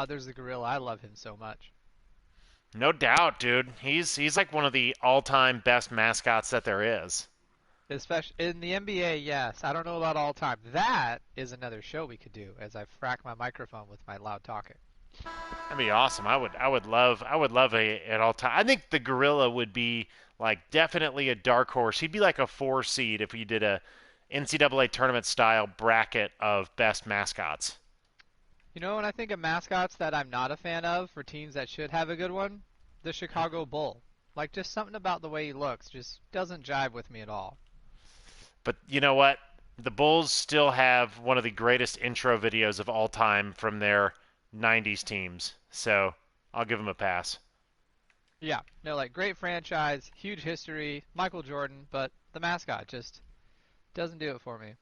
There's the gorilla. I love him so much. No doubt, dude. He's like one of the all-time best mascots that there is. Especially in the NBA, yes. I don't know about all time. That is another show we could do as I frack my microphone with my loud talking. That'd be awesome. I would love a at all time. I think the gorilla would be like definitely a dark horse. He'd be like a 4 seed if we did a NCAA tournament style bracket of best mascots. And I think of mascots that I'm not a fan of for teams that should have a good one, the Chicago Bull. Like just something about the way he looks just doesn't jive with me at all. But you know what? The Bulls still have one of the greatest intro videos of all time from their 90s teams. So I'll give them a pass. Yeah, no, like great franchise, huge history, Michael Jordan, but the mascot just doesn't do it for me.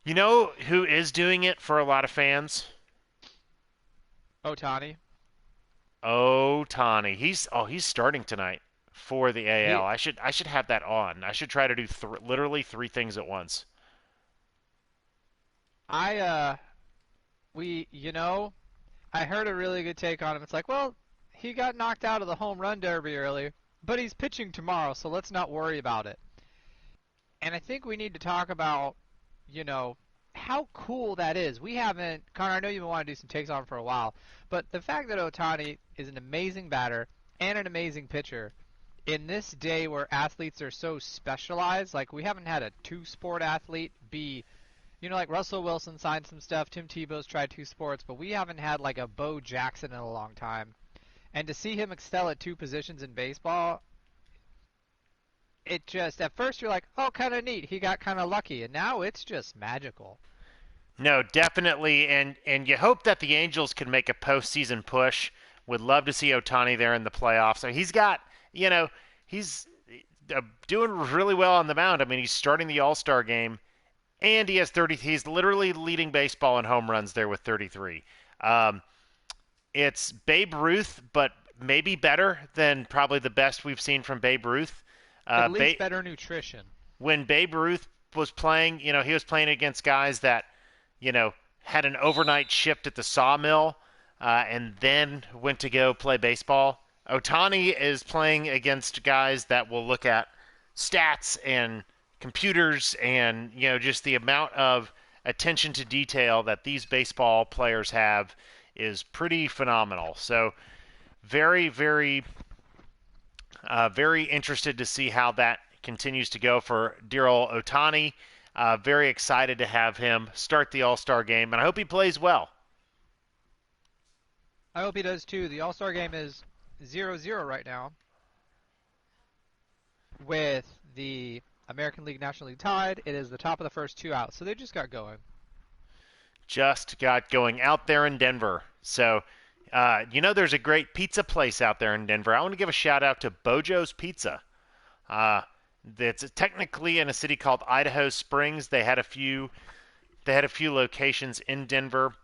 You know who is doing it for a lot of fans? Otani, Oh, Tani. He's starting tonight for the AL. he, I should have that on. I should try to do literally three things at once. I, I heard a really good take on him. It's like, well, he got knocked out of the home run derby early, but he's pitching tomorrow, so let's not worry about it. And I think we need to talk about, you know, how cool that is. We haven't, Connor, I know you've been wanting to do some takes on him for a while, but the fact that Otani is an amazing batter and an amazing pitcher in this day where athletes are so specialized, like we haven't had a two-sport athlete be, like Russell Wilson signed some stuff, Tim Tebow's tried two sports, but we haven't had like a Bo Jackson in a long time. And to see him excel at two positions in baseball, it just, at first you're like, oh, kind of neat. He got kind of lucky. And now it's just magical. No, definitely, and you hope that the Angels can make a postseason push. Would love to see Otani there in the playoffs. So he's doing really well on the mound. I mean, he's starting the All-Star game, and he has 30. He's literally leading baseball in home runs there with 33. Um, it's Babe Ruth, but maybe better than probably the best we've seen from Babe Ruth. At Uh, least ba- better nutrition. when Babe Ruth was playing, he was playing against guys that, had an overnight shift at the sawmill and then went to go play baseball. Otani is playing against guys that will look at stats and computers and, just the amount of attention to detail that these baseball players have is pretty phenomenal. So very, very, very interested to see how that continues to go for dear old Otani. Very excited to have him start the All-Star game, and I hope he plays well. I hope he does too. The All Star game is 0-0 right now with the American League National League tied. It is the top of the first two out. So they just got going. Just got going out there in Denver. So, there's a great pizza place out there in Denver. I want to give a shout out to Bojo's Pizza. Uh, it's technically in a city called Idaho Springs. They had a few locations in Denver,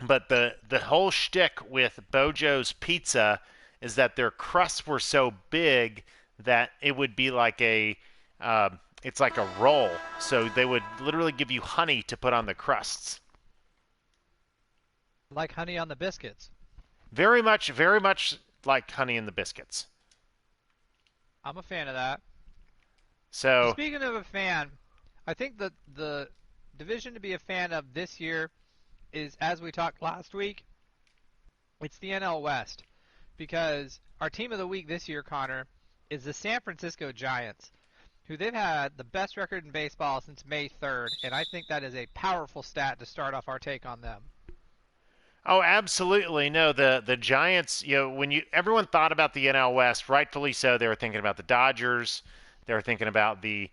but the whole shtick with Bojo's Pizza is that their crusts were so big that it would be like uh, it's like a roll. So they would literally give you honey to put on the crusts. Like honey on the biscuits. Very much like honey in the biscuits. I'm a fan of that. So Speaking of a fan, I think the division to be a fan of this year is, as we talked last week, it's the NL West. Because our team of the week this year, Connor, is the San Francisco Giants, who they've had the best record in baseball since May 3rd, and I think that is a powerful stat to start off our take on them. Oh, absolutely. No, the Giants, when everyone thought about the NL West, rightfully so, they were thinking about the Dodgers, they were thinking about the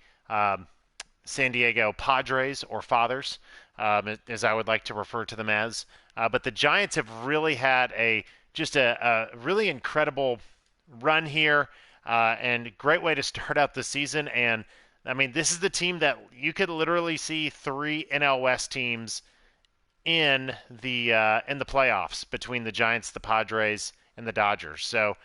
San Diego Padres or Fathers, as I would like to refer to them as. But the Giants have really had a really incredible run here, and great way to start out the season. And I mean, this is the team that you could literally see three NL West teams in the playoffs between the Giants, the Padres, and the Dodgers. So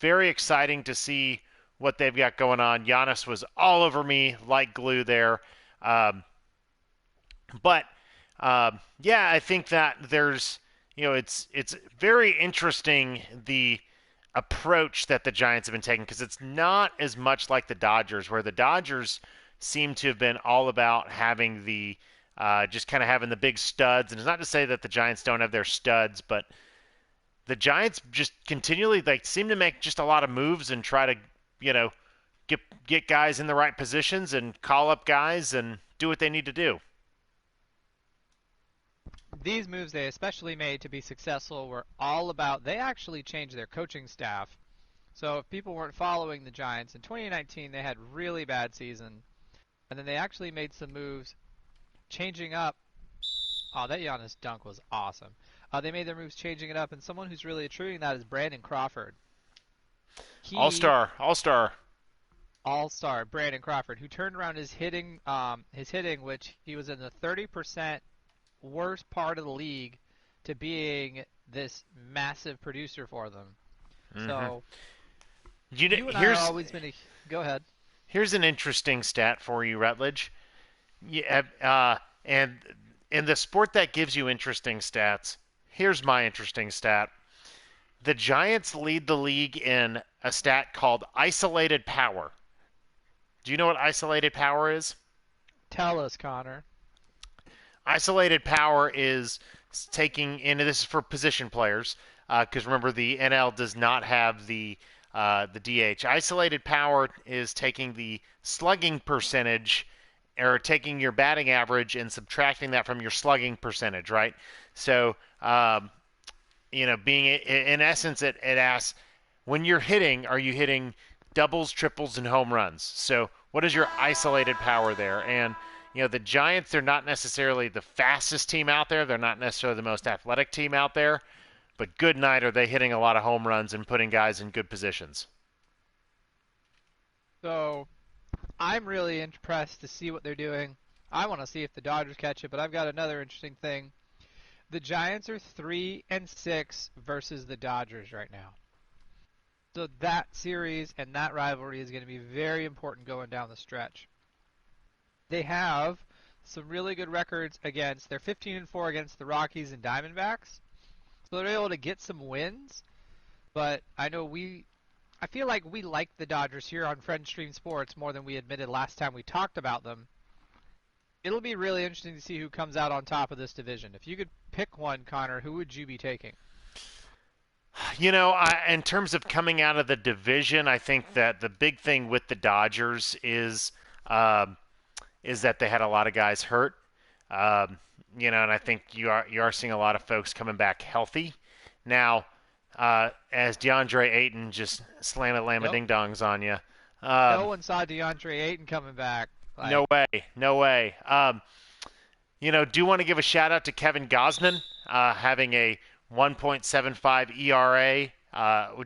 very exciting to see what they've got going on. Giannis was all over me like glue there. But yeah, I think that it's very interesting the approach that the Giants have been taking because it's not as much like the Dodgers, where the Dodgers seem to have been all about having the just kind of having the big studs. And it's not to say that the Giants don't have their studs, but the Giants just continually like seem to make just a lot of moves and try to, you know, get guys in the right positions and call up guys and do what they need to do. These moves they especially made to be successful were all about they actually changed their coaching staff. So if people weren't following the Giants in 2019, they had really bad season, and then they actually made some moves, changing up. Oh, that Giannis dunk was awesome. They made their moves, changing it up, and someone who's really attributing that is Brandon Crawford. All He star, all star. all-star Brandon Crawford, who turned around his hitting, which he was in the 30% worst part of the league, to being this massive producer for them. Mm-hmm. So you and I are always been. Go ahead. Here's an interesting stat for you, Rutledge. Yeah, and in the sport that gives you interesting stats, here's my interesting stat. The Giants lead the league in a stat called isolated power. Do you know what isolated power is? Tell us, Connor. Isolated power is taking, and this is for position players, because remember the NL does not have the DH. Isolated power is taking the slugging percentage, or taking your batting average and subtracting that from your slugging percentage, right? So, being in essence, it asks when you're hitting, are you hitting doubles, triples, and home runs? So, what is your isolated power there? And the Giants, they're not necessarily the fastest team out there. They're not necessarily the most athletic team out there. But good night are they hitting a lot of home runs and putting guys in good positions. So I'm really impressed to see what they're doing. I want to see if the Dodgers catch it, but I've got another interesting thing. The Giants are 3-6 versus the Dodgers right now. So that series and that rivalry is going to be very important going down the stretch. They have some really good records against. They're 15-4 against the Rockies and Diamondbacks. So they're able to get some wins. But I feel like we like the Dodgers here on Friend Stream Sports more than we admitted last time we talked about them. It'll be really interesting to see who comes out on top of this division. If you could pick one, Connor, who would you be taking? In terms of coming out of the division, I think that the big thing with the Dodgers is that they had a lot of guys hurt. And I think you are seeing a lot of folks coming back healthy. Now, as DeAndre Ayton just slammed lama ding dongs on you. No one saw DeAndre Ayton coming back. No way, no way. Do want to give a shout out to Kevin Gosman having a 1.75 ERA,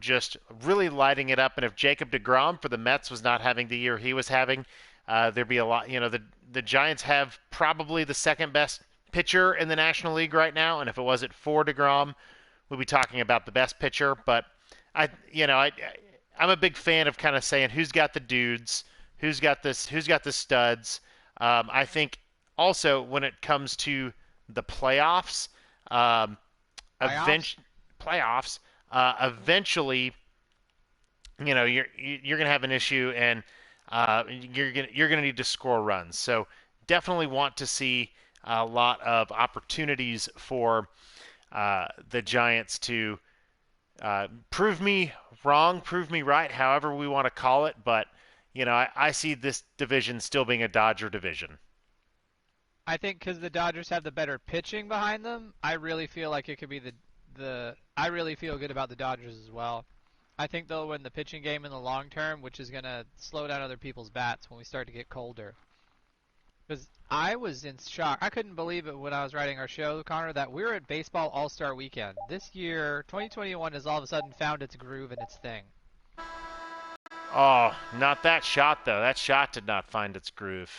just really lighting it up. And if Jacob deGrom for the Mets was not having the year he was having, there'd be a lot. The Giants have probably the second best pitcher in the National League right now, and if it wasn't for deGrom, we'd be talking about the best pitcher. But I'm a big fan of kind of saying who's got the dudes, who's got the studs. I think also when it comes to the playoffs, eventually, you're gonna have an issue, and you're gonna need to score runs. So definitely want to see a lot of opportunities for the Giants to prove me wrong, prove me right, however we want to call it. But I see this division still being a Dodger division. I think because the Dodgers have the better pitching behind them, I really feel like it could be the. I really feel good about the Dodgers as well. I think they'll win the pitching game in the long term, which is going to slow down other people's bats when we start to get colder. Because I was in shock. I couldn't believe it when I was writing our show, Connor, that we were at Baseball All-Star Weekend. This year, 2021 has all of a sudden found its groove and its thing. Oh, not that shot, though. That shot did not find its groove.